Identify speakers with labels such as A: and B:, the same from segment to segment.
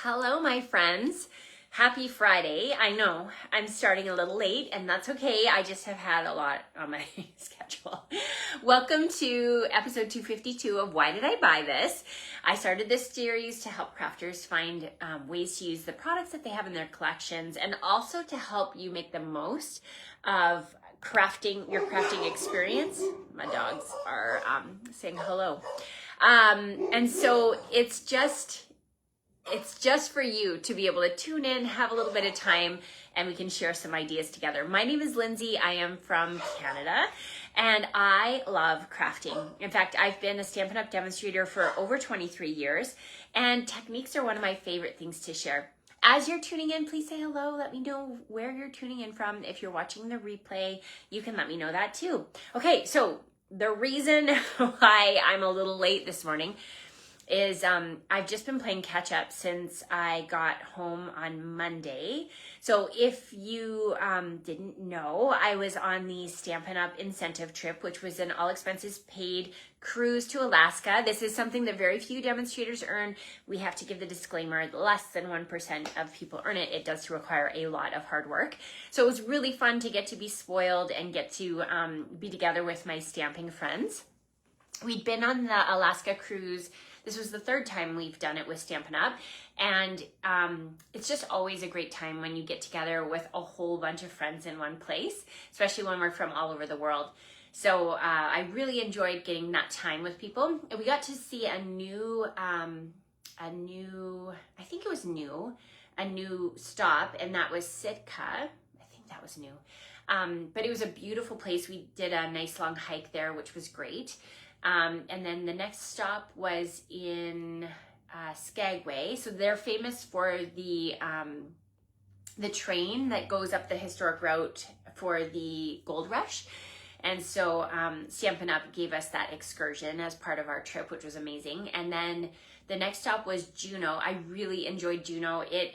A: Hello, my friends. Happy Friday. I know I'm starting a little late, and that's okay. I just have had a lot on my schedule. Welcome to episode 252 of Why Did I Buy This? I started this series to help crafters find ways to use the products that they have in their collections, and also to help you make the most of your crafting experience. My dogs are saying hello. And so it's just for you to be able to tune in, have a little bit of time, and we can share some ideas together. My name is Lindsay. I am from Canada, and I love crafting. In fact, I've been a Stampin' Up! Demonstrator for over 23 years, and techniques are one of my favorite things to share. As you're tuning in, please say hello. Let me know where you're tuning in from. If you're watching the replay, you can let me know that too. Okay, so the reason why I'm a little late this morning is I've just been playing catch up since I got home on Monday. So if you didn't know, I was on the Stampin' Up! Incentive trip, which was an all expenses paid cruise to Alaska. This is something that very few demonstrators earn. We have to give the disclaimer, less than 1% of people earn it. It does require a lot of hard work. So it was really fun to get to be spoiled and get to be together with my stamping friends. We'd been on the Alaska cruise. This was the third time we've done it with Stampin' Up! And it's just always a great time when you get together with a whole bunch of friends in one place, especially when we're from all over the world. So I really enjoyed getting that time with people. And we got to see a new stop, and that was Sitka. I think that was new. But it was a beautiful place. We did a nice long hike there, which was great. And then the next stop was in Skagway. So they're famous for the train that goes up the historic route for the gold rush. And so Stampin' Up! Gave us that excursion as part of our trip, which was amazing. And then the next stop was Juneau. I really enjoyed Juneau. It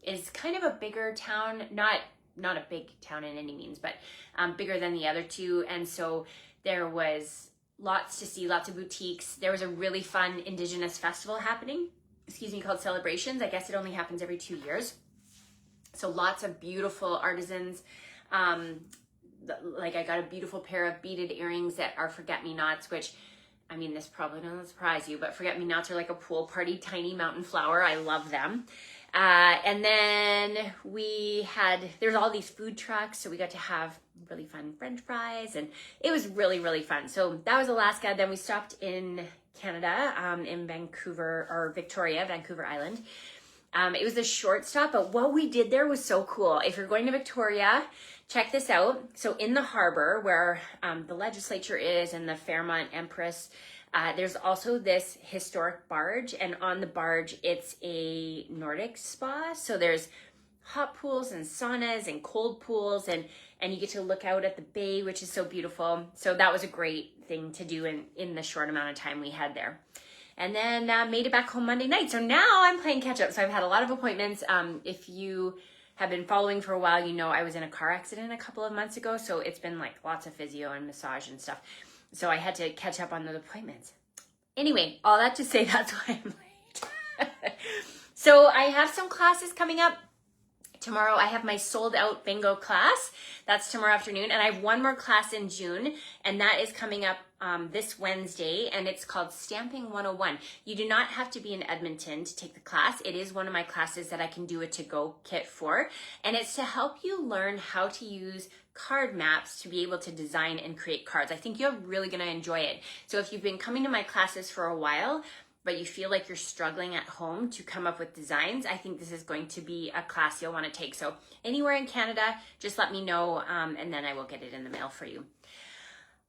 A: is kind of a bigger town, not a big town in any means, but bigger than the other two. And so there was lots to see, lots of boutiques. There was a really fun Indigenous festival happening, called Celebrations. I guess it only happens every 2 years. So lots of beautiful artisans. Like I got a beautiful pair of beaded earrings that are forget-me-nots, which, I mean, this probably doesn't surprise you, but forget-me-nots are like a pool party, tiny mountain flower. I love them. And then there's all these food trucks, so we got to have really fun French fries, and it was really, really fun. So that was Alaska. Then we stopped in Canada, in Vancouver Island. It was a short stop, but what we did there was so cool. If you're going to Victoria, check this out. So in the harbor where the legislature is and the Fairmont Empress, there's also this historic barge, and on the barge, it's a Nordic spa. So there's hot pools and saunas and cold pools, and you get to look out at the bay, which is so beautiful. So that was a great thing to do in the short amount of time we had there. And then made it back home Monday night. So now I'm playing catch up. So I've had a lot of appointments. If you have been following for a while, you know I was in a car accident a couple of months ago. So it's been like lots of physio and massage and stuff. So I had to catch up on those appointments. Anyway, all that to say, that's why I'm late. So I have some classes coming up. Tomorrow I have my sold out bingo class. That's tomorrow afternoon. And I have one more class in June, and that is coming up this Wednesday, and it's called Stamping 101. You do not have to be in Edmonton to take the class. It is one of my classes that I can do a to-go kit for, and it's to help you learn how to use card maps to be able to design and create cards. I think you're really going to enjoy it. So if you've been coming to my classes for a while, but you feel like you're struggling at home to come up with designs, I think this is going to be a class you'll want to take. So anywhere in Canada, just let me know, and then I will get it in the mail for you.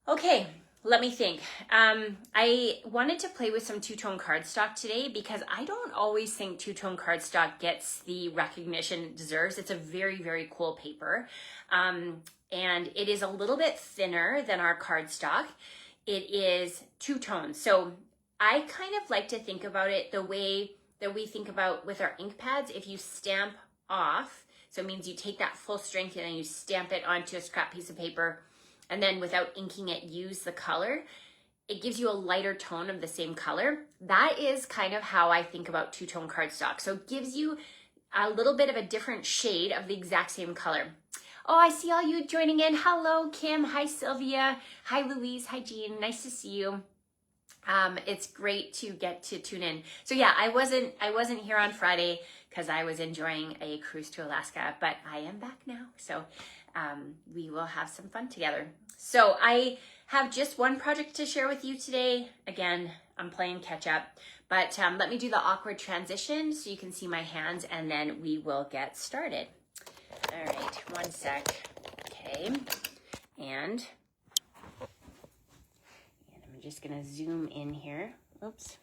A: Okay, let me think. I wanted to play with some two-tone cardstock today because I don't always think two-tone cardstock gets the recognition it deserves. It's a very, very cool paper, and it is a little bit thinner than our cardstock. It is two tones. So I kind of like to think about it the way that we think about with our ink pads. If you stamp off, so it means you take that full strength and then you stamp it onto a scrap piece of paper, and then without inking it, use the color. it gives you a lighter tone of the same color. That is kind of how I think about two-tone cardstock. So it gives you a little bit of a different shade of the exact same color. Oh, I see all you joining in. Hello, Kim. Hi, Sylvia. Hi, Louise. Hi, Jean. Nice to see you. It's great to get to tune in. So yeah, I wasn't here on Friday because I was enjoying a cruise to Alaska, but I am back now. So we will have some fun together. So I have just one project to share with you today. Again, I'm playing catch up, but let me do the awkward transition so you can see my hands, and then we will get started. All right, one sec. Okay, and I'm just gonna zoom in here. Oops.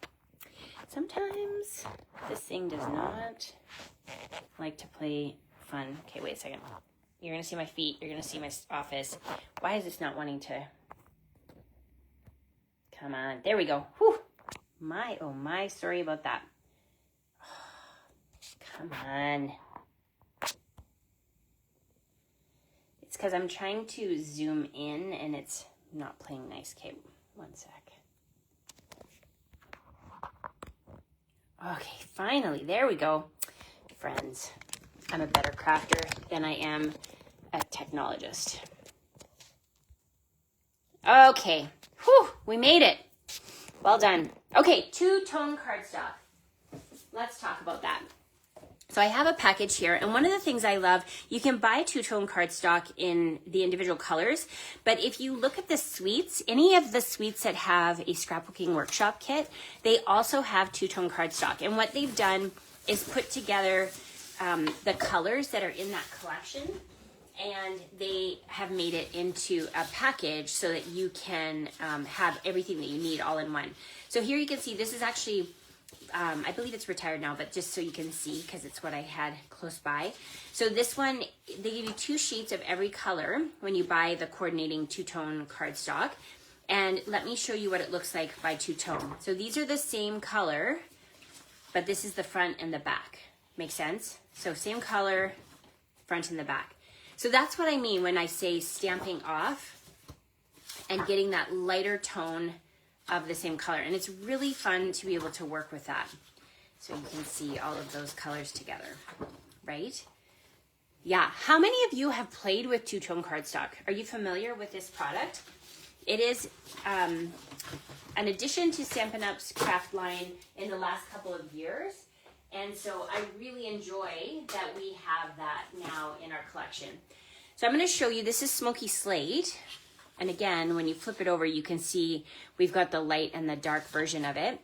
A: Sometimes this thing does not like to play fun. Okay, wait a second. You're gonna see my feet. You're gonna see my office. Why is this not wanting to? Come on. There we go. Whew. My, oh my. Sorry about that. Come on. It's because I'm trying to zoom in and it's not playing nice. Okay, one sec. Okay, finally. There we go. Friends, I'm a better crafter than I am a technologist. Okay. Whew, we made it. Well done. Okay, two-tone cardstock. Let's talk about that. So I have a package here, and one of the things I love, you can buy two-tone cardstock in the individual colors, but if you look at the suites, any of the suites that have a scrapbooking workshop kit, they also have two-tone cardstock. And what they've done is put together the colors that are in that collection, and they have made it into a package so that you can have everything that you need all in one. So here you can see this is actually, I believe it's retired now, but just so you can see, because it's what I had close by. So this one, they give you 2 sheets of every color when you buy the coordinating two-tone cardstock. And let me show you what it looks like by two-tone. So these are the same color, but this is the front and the back. Make sense? So same color, front and the back. So that's what I mean when I say stamping off and getting that lighter tone of the same color. And it's really fun to be able to work with that. So you can see all of those colors together, right? Yeah, how many of you have played with two-tone cardstock? Are you familiar with this product? It is an addition to Stampin' Up's craft line in the last couple of years. And so I really enjoy that we have that now in our collection. So I'm going to show you, this is Smoky Slate. And again, when you flip it over, you can see we've got the light and the dark version of it.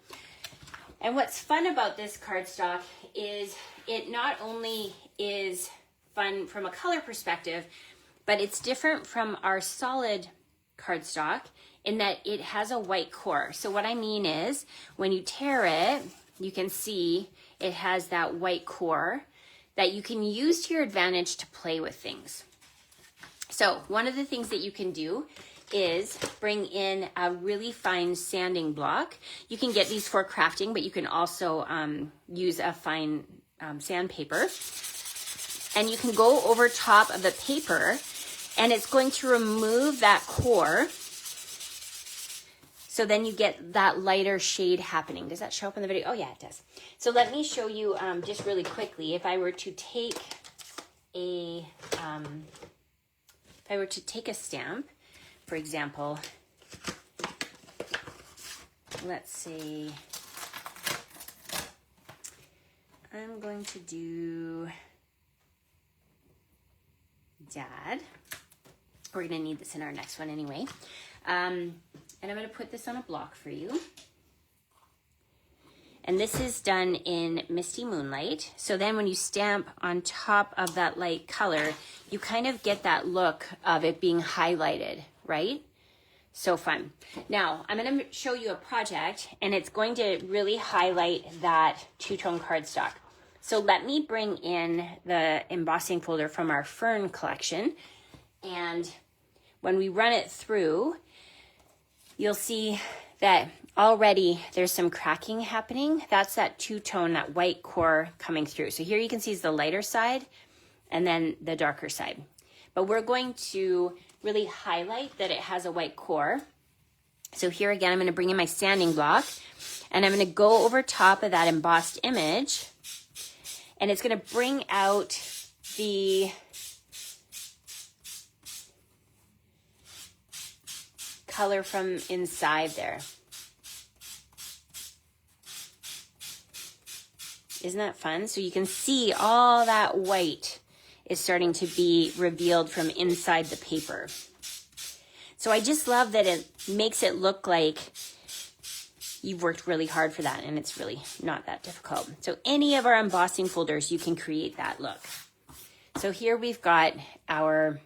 A: And what's fun about this cardstock is it not only is fun from a color perspective, but it's different from our solid cardstock in that it has a white core. So what I mean is when you tear it, you can see it has that white core that you can use to your advantage to play with things. So one of the things that you can do is bring in a really fine sanding block. You can get these for crafting, but you can also use a fine sandpaper. And you can go over top of the paper, and it's going to remove that core. So then you get that lighter shade happening. Does that show up in the video? Oh yeah, it does. So let me show you just really quickly. If I were to take a stamp, for example, let's say I'm going to do Dad. We're going to need this in our next one anyway. And I'm going to put this on a block for you. And this is done in Misty Moonlight. So then when you stamp on top of that light color, you kind of get that look of it being highlighted, right? So fun. Now, I'm going to show you a project, and it's going to really highlight that two-tone cardstock. So let me bring in the embossing folder from our Fern collection. And when we run it through, you'll see that already there's some cracking happening. That's that two-tone, that white core coming through. So here you can see is the lighter side and then the darker side. But we're going to really highlight that it has a white core. So here again, I'm going to bring in my sanding block, and I'm going to go over top of that embossed image, and it's going to bring out the color from inside there. Isn't that fun? So you can see all that white is starting to be revealed from inside the paper. So I just love that it makes it look like you've worked really hard for that, and it's really not that difficult. So any of our embossing folders, you can create that look. So here we've got our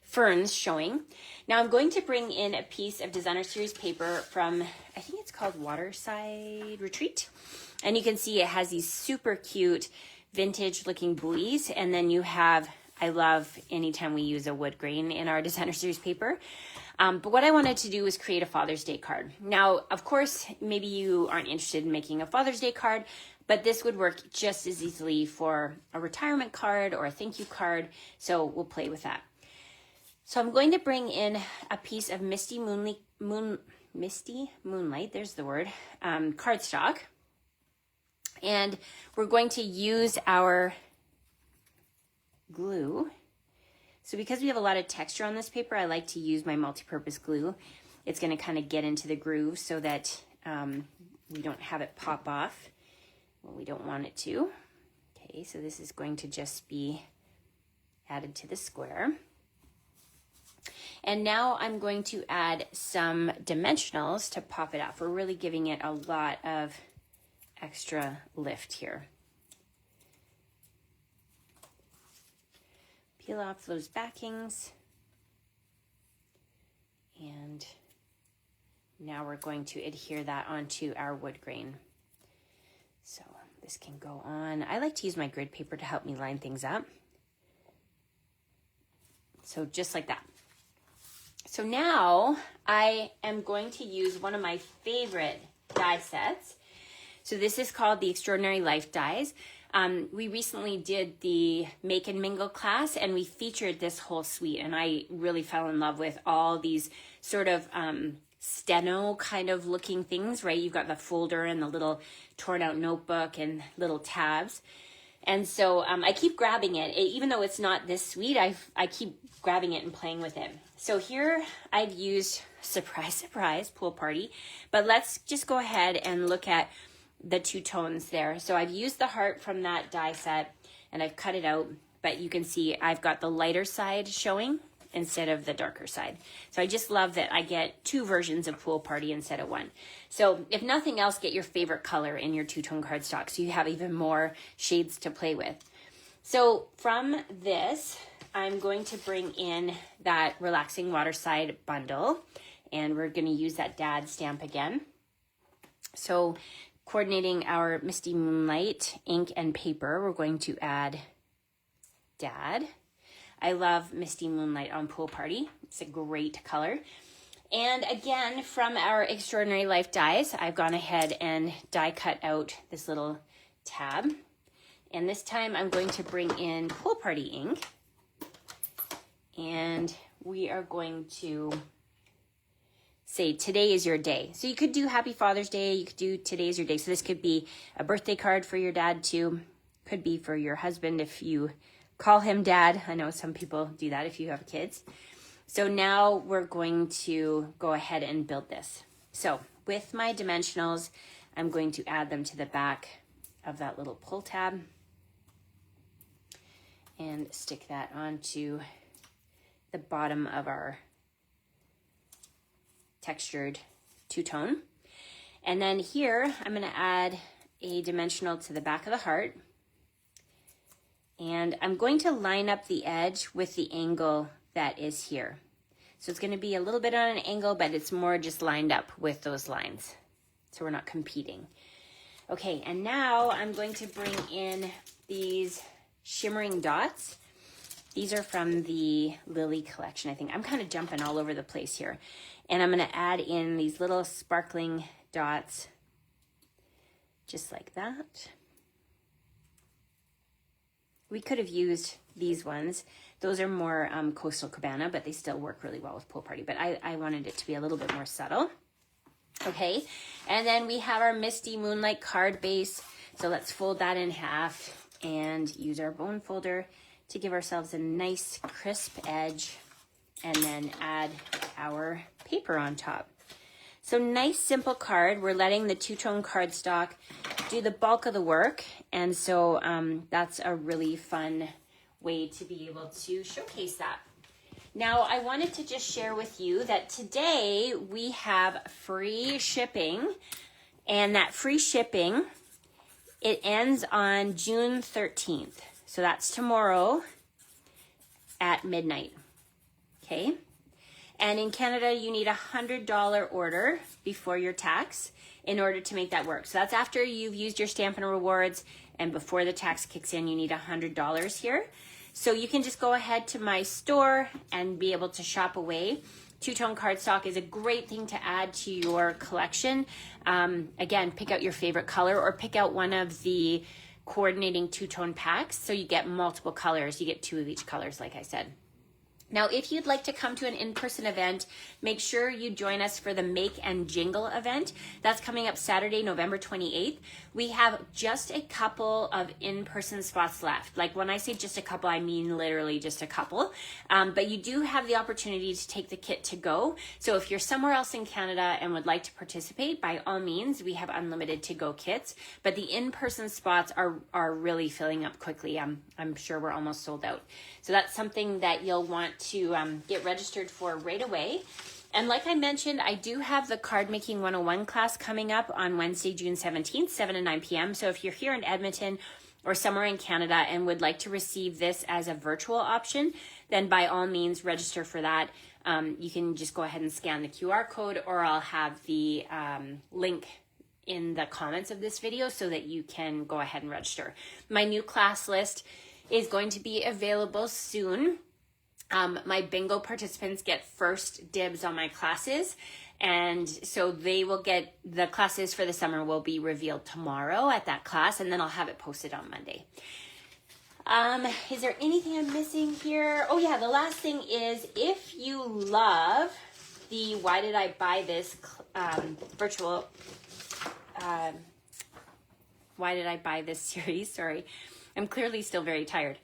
A: ferns showing. Now I'm going to bring in a piece of Designer Series paper from, I think it's called Waterside Retreat. And you can see it has these super cute vintage looking buoys. And then you have, I love anytime we use a wood grain in our Designer Series paper. But what I wanted to do was create a Father's Day card. Now, of course, maybe you aren't interested in making a Father's Day card, but this would work just as easily for a retirement card or a thank you card. So we'll play with that. So I'm going to bring in a piece of Misty Moonlight, there's the word, cardstock. And we're going to use our glue. So because we have a lot of texture on this paper, I like to use my multi-purpose glue. It's going to kind of get into the groove so that we don't have it pop off when we don't want it to. Okay, so this is going to just be added to the square. And now I'm going to add some dimensionals to pop it off. We're really giving it a lot of extra lift here. Peel off those backings. And now we're going to adhere that onto our wood grain. So this can go on. I like to use my grid paper to help me line things up. So just like that. So now I am going to use one of my favorite die sets. So this is called the Extraordinary Life dies. We recently did the Make and Mingle class, and we featured this whole suite, and I really fell in love with all these sort of steno kind of looking things, right? You've got the folder and the little torn out notebook and little tabs. And so I keep grabbing it. Even though it's not this sweet, I keep grabbing it and playing with it. So here I've used, surprise, surprise, pool party. But let's just go ahead and look at the two tones there. So I've used the heart from that die set and I've cut it out. But you can see I've got the lighter side showing instead of the darker side. So I just love that I get two versions of pool party instead of one. So if nothing else, get your favorite color in your two-tone cardstock so you have even more shades to play with. So from this, I'm going to bring in that Relaxing Waterside bundle, and we're going to use that Dad stamp again. So coordinating our Misty Moonlight ink and paper, we're going to add Dad. I love Misty Moonlight on Pool Party. It's a great color. And again, from our Extraordinary Life dies, I've gone ahead and die cut out this little tab. And this time I'm going to bring in Pool Party ink. And we are going to say, today is your day. So you could do Happy Father's Day. You could do today is your day. So this could be a birthday card for your dad too. Could be for your husband if you call him Dad. I know some people do that if you have kids. So now we're going to go ahead and build this. So with my dimensionals, I'm going to add them to the back of that little pull tab and stick that onto the bottom of our textured two-tone. And then here, I'm going to add a dimensional to the back of the heart. And I'm going to line up the edge with the angle that is here. So it's going to be a little bit on an angle, but it's more just lined up with those lines. So we're not competing. Okay, and now I'm going to bring in these shimmering dots. These are from the Lily collection, I think. I'm kind of jumping all over the place here. And I'm going to add in these little sparkling dots, just like that. we could have used these ones. Those are more Coastal Cabana, but they still work really well with Pool Party. But I wanted it to be a little bit more subtle. Okay, and then we have our Misty Moonlight card base. So let's fold that in half and use our bone folder to give ourselves a nice crisp edge, and then add our paper on top. So nice simple card. We're letting the two-tone cardstock do the bulk of the work, and so that's a really fun way to be able to showcase that. Now I wanted to just share with you that today we have free shipping, and that free shipping, it ends on June 13th. So that's tomorrow at midnight. Okay. And in Canada, you need $100 order before your tax in order to make that work. So that's after you've used your Stampin' Rewards, and before the tax kicks in, you need $100 here. So you can just go ahead to my store and be able to shop away. Two-tone cardstock is a great thing to add to your collection. Again, pick out your favorite color, or pick out one of the coordinating two-tone packs so you get multiple colors. You get 2 of each colors, like I said. Now, if you'd like to come to an in-person event, make sure you join us for the Make and Jingle event. That's coming up Saturday, November 28th. We have just a couple of in-person spots left. Like when I say just a couple, I mean literally just a couple. But you do have the opportunity to take the kit to go. So if you're somewhere else in Canada and would like to participate, by all means, we have unlimited to-go kits. But the in-person spots are really filling up quickly. I'm sure we're almost sold out. So that's something that you'll want to get registered for right away. And like I mentioned, I do have the Card Making 101 class coming up on Wednesday, June 17th, 7 to 9 p.m. So if you're here in Edmonton or somewhere in Canada and would like to receive this as a virtual option, then by all means register for that. You can just go ahead and scan the QR code, or I'll have the link in the comments of this video so that you can go ahead and register. My new class list is going to be available soon. My bingo participants get first dibs on my classes, and so they will get, the classes for the summer will be revealed tomorrow at that class, and then I'll have it posted on Monday. Is there anything I'm missing here? Oh yeah, the last thing is, if you love the Why Did I Buy This virtual, Why Did I Buy This series, sorry, I'm clearly still very tired.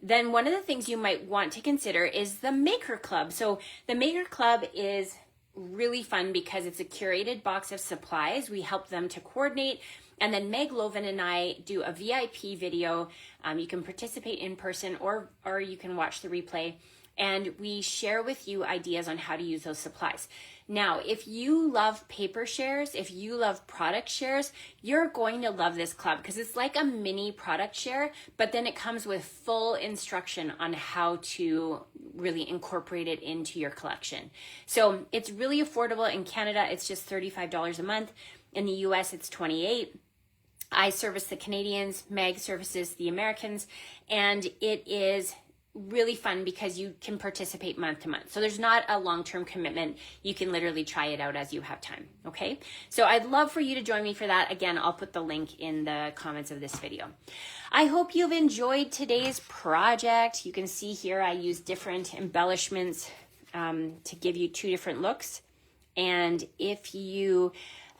A: Then one of the things you might want to consider is the Maker Club. So the Maker Club is really fun because it's a curated box of supplies. We help them to coordinate. And then Meg Loven and I do a VIP video. You can participate in person, or you can watch the replay. And we share with you ideas on how to use those supplies. Now, if you love paper shares, if you love product shares, you're going to love this club because it's like a mini product share, but then it comes with full instruction on how to really incorporate it into your collection. So it's really affordable. In Canada, it's just $35 a month. In the US, it's $28. I service the Canadians, Meg services the Americans, and it is really fun because you can participate month to month. So there's not a long-term commitment. You can literally try it out as you have time. Okay. So I'd love for you to join me for that. Again, I'll put the link in the comments of this video. I hope you've enjoyed today's project. You can see here I use different embellishments to give you 2 different looks. And if you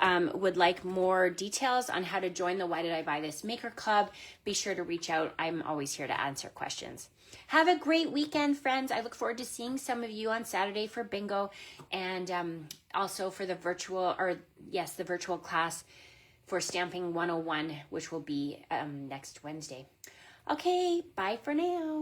A: would like more details on how to join the Why Did I Buy This Maker Club, be sure to reach out. I'm always here to answer questions. Have a great weekend, friends. I look forward to seeing some of you on Saturday for bingo, and also for the virtual, the virtual class for Stamping 101, which will be next Wednesday. Okay, bye for now.